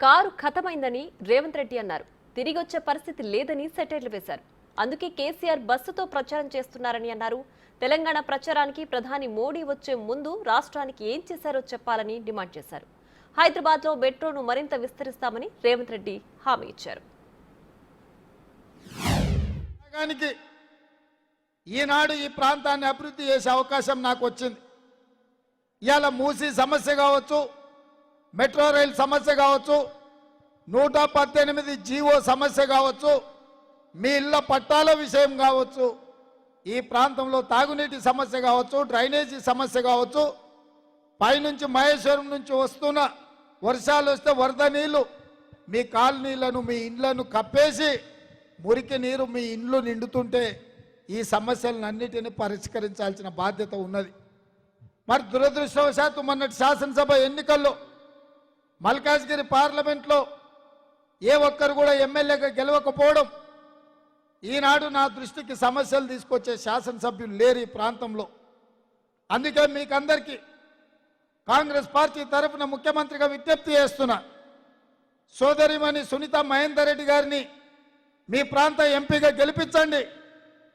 Car ఖతమైందని Revanth Reddy అన్నారు. తిరిగి వచ్చే పరిస్థితి లేదని సెటైర్లు వేశారు. అందుకే కేసీఆర్ బస్సుతో ప్రచారం చేస్తున్నారని అన్నారు. తెలంగాణ ప్రచారానికి ప్రధాని మోడీ వచ్చే ముందు రాష్ట్రానికి ఏం చేశారో చెప్పాలని డిమాండ్ చేశారు. హైదరాబాద్లో మెట్రోను మరింత విస్తరిస్తామని రేవంత్ రెడ్డి హామీ ఇచ్చారు. ఈనాడు ఈ ప్రాంతాన్ని అభివృద్ధి చేసే అవకాశం నాకు వచ్చింది. ఇవాళ మూసీ సమస్య కావచ్చు, మెట్రో రైలు సమస్య కావచ్చు, 118 జీవో సమస్య కావచ్చు, మీ ఇళ్ల పట్టాల విషయం కావచ్చు, ఈ ప్రాంతంలో తాగునీటి సమస్య కావచ్చు, డ్రైనేజీ సమస్య కావచ్చు, పైనుంచి మహేశ్వరం నుంచి వస్తున్న వర్షాలు వస్తే వరద నీళ్లు మీ కాలనీలను మీ ఇండ్లను కప్పేసి మురికి నీరు మీ ఇండ్లు నిండుతుంటే ఈ సమస్యలన్నిటిని పరిష్కరించాల్సిన బాధ్యత ఉన్నది. మరి దురదృష్టవశాత్తు మొన్నటి శాసనసభ ఎన్నికల్లో మల్కాజ్గిరి పార్లమెంట్లో ఏ ఒక్కరు కూడా ఎమ్మెల్యేగా గెలవకపోవడం, ఈనాడు నా దృష్టికి సమస్యలు తీసుకొచ్చే శాసనసభ్యులు లేరు ఈ ప్రాంతంలో. అందుకే మీకందరికీ కాంగ్రెస్ పార్టీ తరఫున ముఖ్యమంత్రిగా విజ్ఞప్తి చేస్తున్నా, సోదరిమణి సునీత మహేందర్ రెడ్డి గారిని మీ ప్రాంత ఎంపీగా గెలిపించండి.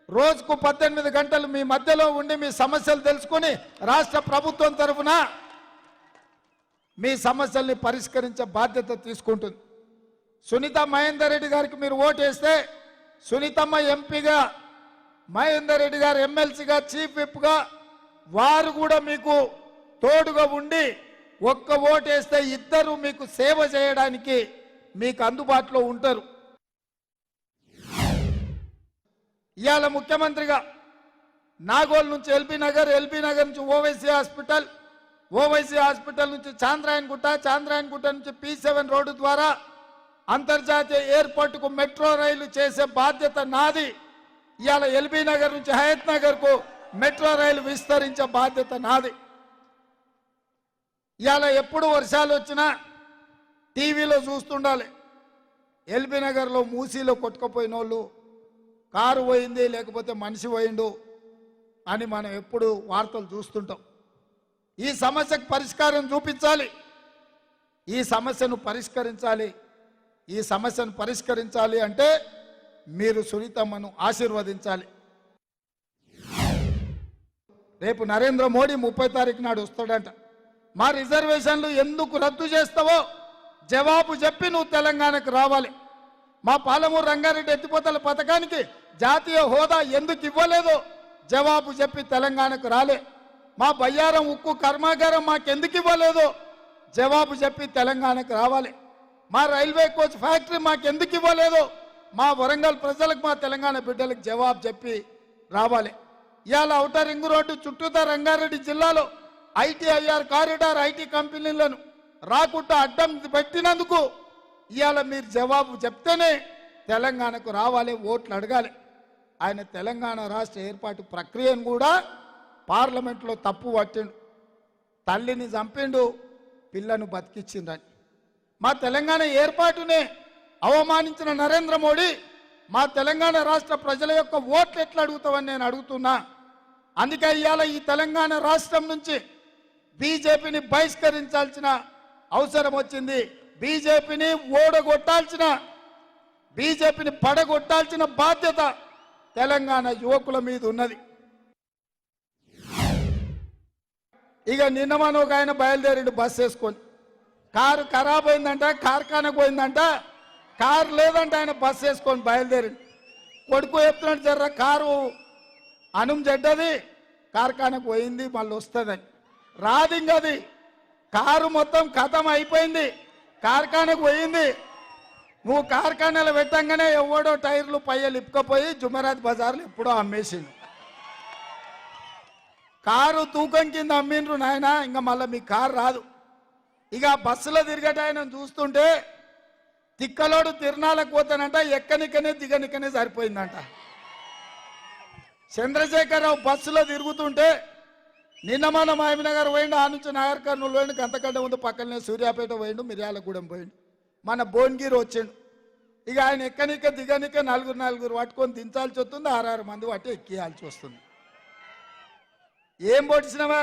రోజుకు 18 గంటలు మీ మధ్యలో ఉండి మీ సమస్యలు తెలుసుకొని రాష్ట్ర ప్రభుత్వం తరఫున మీ సమస్యల్ని పరిష్కరించే బాధ్యత తీసుకుంటుంది. సునీత మహేందర్ రెడ్డి గారికి మీరు ఓటేస్తే సునీతమ్మ ఎంపీగా, మహేందర్ రెడ్డి గారు ఎమ్మెల్సీగా, చీఫ్ విప్గా వారు కూడా మీకు తోడుగా ఉండి ఒక్క ఓటేస్తే ఇద్దరు మీకు సేవ చేయడానికి మీకు అందుబాటులో ఉంటారు. ఇవాళ ముఖ్యమంత్రిగా నాగోల్ నుంచి ఎల్బీ నగర్ నుంచి ఓవైసీ హాస్పిటల్ నుంచి చాంద్రాయన్గుట్ట నుంచి P7 రోడ్డు ద్వారా అంతర్జాతీయ ఎయిర్పోర్టుకు మెట్రో రైలు చేసే బాధ్యత నాది. ఇవాళ ఎల్బీ నగర్ నుంచి హయత్ నగర్కు మెట్రో రైలు విస్తరించే బాధ్యత నాది. ఇవాళ ఎప్పుడు వర్షాలు వచ్చినా టీవీలో చూస్తుండాలి, ఎల్బీ నగర్లో మూసీలో కొట్టుకుపోయిన వాళ్ళు కారు పోయింది లేకపోతే మనిషి పోయిండు అని మనం ఎప్పుడు వార్తలు చూస్తుంటాం. ఈ సమస్యకు పరిష్కారం చూపించాలి, ఈ సమస్యను పరిష్కరించాలి అంటే మీరు సునీతమ్మను ఆశీర్వదించాలి. రేపు నరేంద్ర మోడీ 30 తారీఖు నాడు వస్తాడంట. మా రిజర్వేషన్లు ఎందుకు రద్దు చేస్తావో జవాబు చెప్పి నువ్వు తెలంగాణకు రావాలి. మా పాలమూరు రంగారెడ్డి ఎత్తిపోతల పథకానికి జాతీయ హోదా ఎందుకు ఇవ్వలేదో జవాబు చెప్పి తెలంగాణకు రాలే. మా బయ్యారం ఉక్కు కర్మాగారం మాకెందుకు ఇవ్వలేదో జవాబు చెప్పి తెలంగాణకు రావాలి. మా రైల్వే కోచ్ ఫ్యాక్టరీ మాకెందుకు ఇవ్వలేదో మా వరంగల్ ప్రజలకు, మా తెలంగాణ బిడ్డలకు జవాబు చెప్పి రావాలి. ఇవాళ ఔటర్ రింగ్ రోడ్డు చుట్టూతా రంగారెడ్డి జిల్లాలో ITIR కారిడార్ ఐటీ కంపెనీలను రాకుండా అడ్డం పెట్టినందుకు ఇవాళ మీరు జవాబు చెప్తేనే తెలంగాణకు రావాలి, ఓట్లు అడగాలి. ఆయన తెలంగాణ రాష్ట్ర ఏర్పాటు ప్రక్రియను కూడా పార్లమెంట్లో తప్పు పట్టిండు. తల్లిని చంపిండు, పిల్లను బతికిచ్చిండని. మా తెలంగాణ ఏర్పాటునే అవమానించిన నరేంద్ర మోడీ మా తెలంగాణ రాష్ట్ర ప్రజల యొక్క ఓట్లు ఎట్లా అడుగుతామని నేను అడుగుతున్నా. అందుకే ఇవాళ ఈ తెలంగాణ రాష్ట్రం నుంచి బీజేపీని బహిష్కరించాల్సిన అవసరం వచ్చింది. బీజేపీని పడగొట్టాల్సిన బాధ్యత తెలంగాణ యువకుల మీద ఉన్నది. ఇక నిన్న మన ఒక ఆయన బయలుదేరిండు బస్సు వేసుకొని, కారు ఖరాబ్ అయిందంట, కార్ఖానకు పోయిందంట, కారు లేదంట, ఆయన బస్సు వేసుకొని బయలుదేరిండు. కొడుకు చెప్తున్నాడు, జర్ర కారు అనుం చెడ్డది, కార్ఖానకు పోయింది, మళ్ళీ వస్తుందని. రాదు ఇంకది, కారు మొత్తం ఖతం అయిపోయింది, కార్ఖానకు పోయింది. నువ్వు కార్ఖానాలు పెట్టంగానే ఎవడో టైర్లు పయ్యలు ఇప్పుకపోయి జుమెరాత్ బజార్లు ఎప్పుడో అమ్మేసిండు. కారు తూకం కింద అమ్మిండ్రు నాయన, ఇంకా మళ్ళీ మీ కారు రాదు. ఇక బస్సులో తిరిగేటాయన చూస్తుంటే తిక్కలోడు తిరణాలకు పోతానంట, ఎక్కనికనే దిగనికనే సరిపోయిందంట. చంద్రశేఖరరావు బస్సులో తిరుగుతుంటే నిన్న మన మహబూబ్నగర్ పోయిండు, ఆ నుంచి నాగర్ కర్నూలు పోయిండు, గంతకంటే ముందు పక్కనే సూర్యాపేట పోయిండు, మిర్యాలగూడెం పోయిండు, మన భువనగిరి వచ్చిండు. ఇక ఆయన ఎక్కనిక దిగనిక నలుగురు పట్టుకొని దించాల్సి వస్తుంది, 6 మంది పట్టి ఎక్కియాల్సి వస్తుంది. ఏం పొడిచినవా?